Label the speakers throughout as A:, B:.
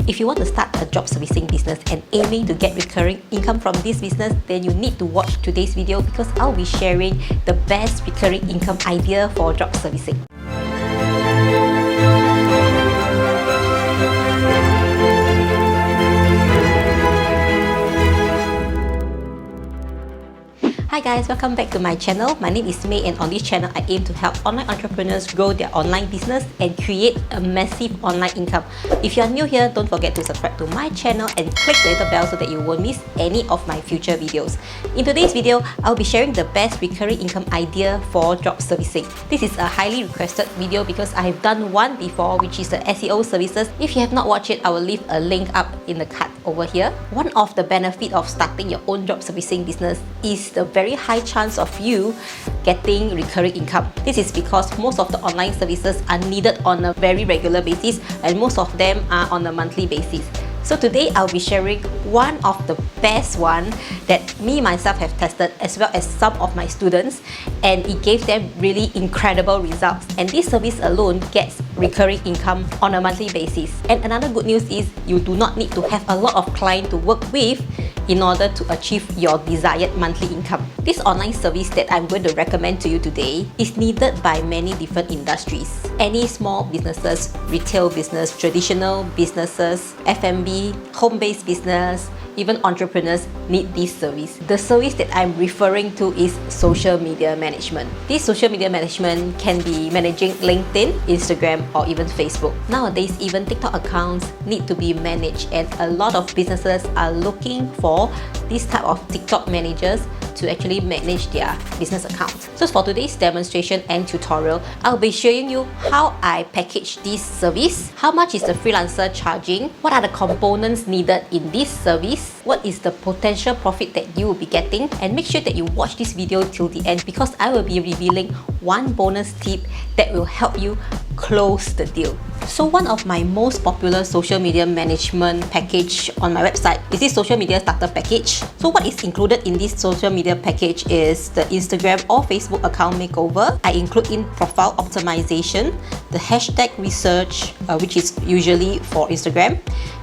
A: If you want to start a job servicing business and aiming to get recurring income from this business, then you need to watch today's video because I'll be sharing the best recurring income idea for job servicing. Hi guys, welcome back to my channel. My name is May, and on this channel I aim to help online entrepreneurs grow their online business and create a massive online income. If you are new here, don't forget to subscribe to my channel and click the little bell so that you won't miss any of my future videos. In today's video, I'll be sharing the best recurring income idea for job servicing. This is a highly requested video because I have done one before, which is the SEO services. If you have not watched it, I will leave a link up in the card over here. One of the benefits of starting your own job servicing business is the very high chance of you getting recurring income. This is because most of the online services are needed on a very regular basis and most of them are on a monthly basis. So today I'll be sharing one of the best one that me myself have tested as well as some of my students, and it gave them really incredible results. And this service alone gets recurring income on a monthly basis. And another good news is you do not need to have a lot of clients to work with in order to achieve your desired monthly income. This online service that I'm going to recommend to you today is needed by many different industries. Any small businesses, retail business, traditional businesses, F&B, home-based business, even entrepreneurs need this service. The service that I'm referring to is social media management. This social media management can be managing LinkedIn, Instagram, or even Facebook. Nowadays, even TikTok accounts need to be managed, and a lot of businesses are looking for this type of TikTok managers to actually manage their business accounts. So for today's demonstration and tutorial, I'll be showing you how I package this service, how much is the freelancer charging, what are the components needed in this service, what is the potential profit that you will be getting, and make sure that you watch this video till the end because I will be revealing one bonus tip that will help you close the deal. So one of my most popular social media management package on my website is this social media starter package. So what is included in this social media package is the Instagram or Facebook account makeover. I include in profile optimization, the hashtag research, which is usually for Instagram,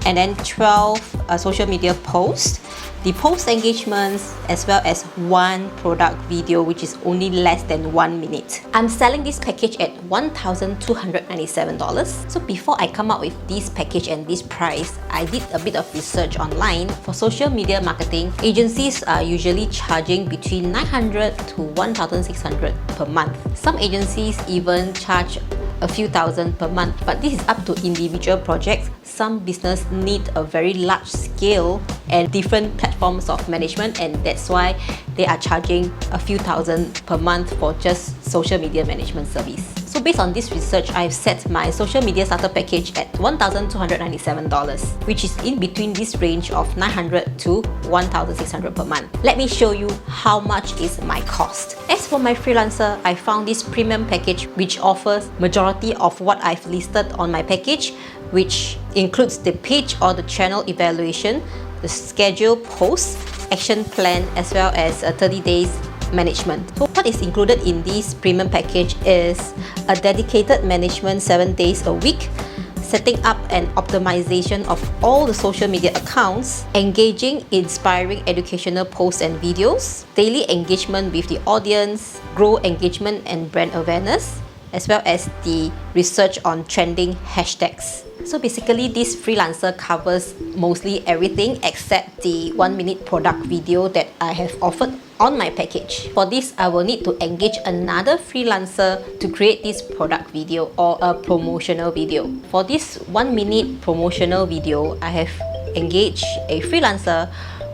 A: and then 12 social media posts, the post engagements, as well as one product video which is only less than 1 minute. I'm selling this package at $1,297. So before I come up with this package and this price, I did a bit of research online. For social media marketing, agencies are usually charging between $900 to $1,600 per month. Some agencies even charge a few thousand per month, but this is up to individual projects. Some business need a very large scale and different platforms of management, and that's why they are charging a few thousand per month for just social media management service. So based on this research, I've set my social media starter package at $1,297, which is in between this range of $900 to $1,600 per month. Let me show you how much is my cost. As for my freelancer, I found this premium package which offers majority of what I've listed on my package, which includes the page or the channel evaluation, the schedule posts, action plan, as well as 30 days management. So what is included in this premium package is a dedicated management 7 days a week, setting up an optimization of all the social media accounts, engaging, inspiring educational posts and videos, daily engagement with the audience, grow engagement and brand awareness, as well as the research on trending hashtags. So basically, this freelancer covers mostly everything except the 1 minute product video that I have offered on my package. For this, I will need to engage another freelancer to create this product video or a promotional video. For this 1 minute promotional video, I have engaged a freelancer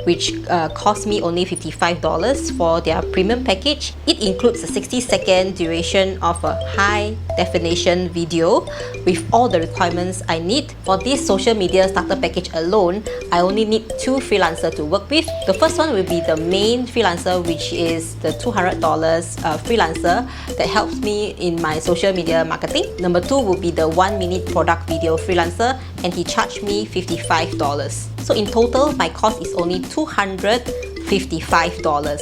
A: which cost me only $55 for their premium package. It includes a 60-second duration of a high-definition video with all the requirements I need. For this social media starter package alone, I only need 2 freelancers to work with. The first one will be the main freelancer, which is the $200 freelancer that helps me in my social media marketing. Number 2 will be the 1 minute product video freelancer, and he charged me $55. So in total, my cost is only $255.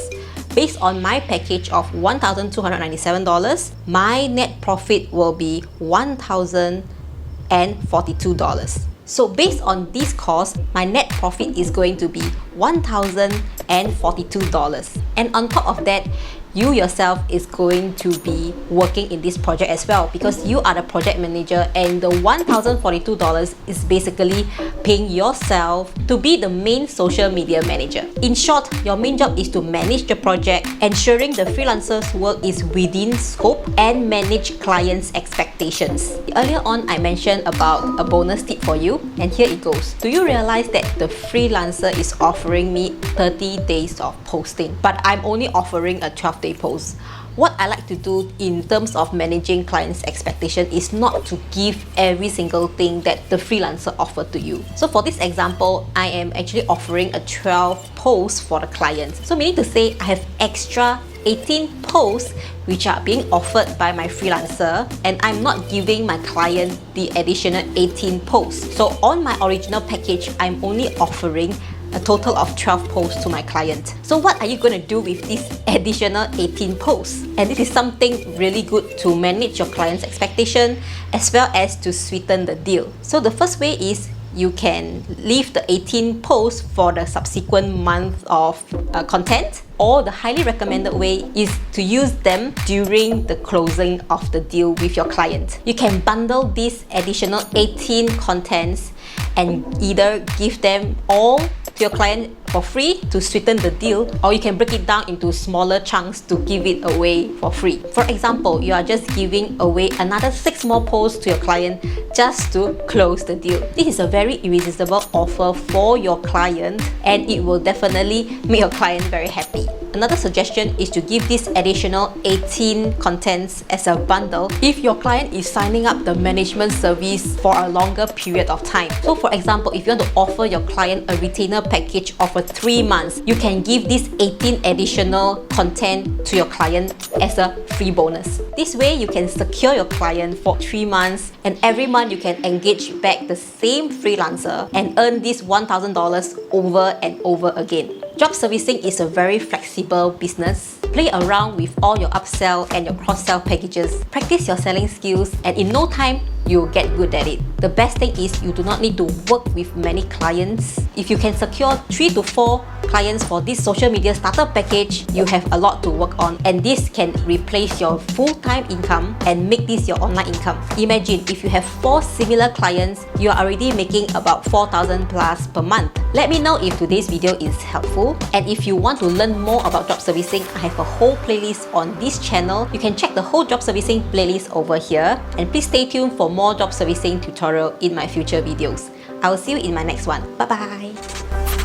A: Based on my package of $1,297, my net profit will be $1,042. So based on this cost, my net profit is going to be $1,042. And on top of that, you yourself is going to be working in this project as well, because you are the project manager, and the $1,042 is basically paying yourself to be the main social media manager. In short, your main job is to manage the project, ensuring the freelancer's work is within scope, and manage clients' expectations. Earlier on, I mentioned about a bonus tip for you, and here it goes. Do you realize that the freelancer is offering me 30 days of posting, but I'm only offering a 12-day post? What I like to do in terms of managing clients' expectation is not to give every single thing that the freelancer offered to you. So for this example, I am actually offering a 12 posts for the client. So meaning to say, I have extra 18 posts which are being offered by my freelancer, and I'm not giving my client the additional 18 posts. So on my original package, I'm only offering a total of 12 posts to my client. So what are you going to do with this additional 18 posts? And this is something really good to manage your client's expectation as well as to sweeten the deal. So the first way is you can leave the 18 posts for the subsequent month of content, or the highly recommended way is to use them during the closing of the deal with your client. You can bundle these additional 18 contents and either give them all to your client for free to sweeten the deal, or you can break it down into smaller chunks to give it away for free. For example, you are just giving away another 6 more posts to your client just to close the deal. This is a very irresistible offer for your client, and it will definitely make your client very happy. Another suggestion is to give this additional 18 contents as a bundle if your client is signing up the management service for a longer period of time. So for example, if you want to offer your client a retainer package of 3 months, you can give this 18 additional content to your client as a free bonus. This way you can secure your client for 3 months, and every month you can engage back the same freelancer and earn this $1,000 over and over again. Job servicing is a very flexible business. Play around with all your upsell and your cross-sell packages. Practice your selling skills, and in no time, you'll get good at it. The best thing is you do not need to work with many clients. If you can secure 3 to 4 clients for this social media starter package, you have a lot to work on, and this can replace your full-time income and make this your online income. Imagine if you have 4 similar clients, you are already making about 4,000 plus per month. Let me know if today's video is helpful, and if you want to learn more about job servicing, I have a whole playlist on this channel. You can check the whole job servicing playlist over here, and please stay tuned for more job servicing tutorial in my future videos. I will see you in my next one. Bye bye.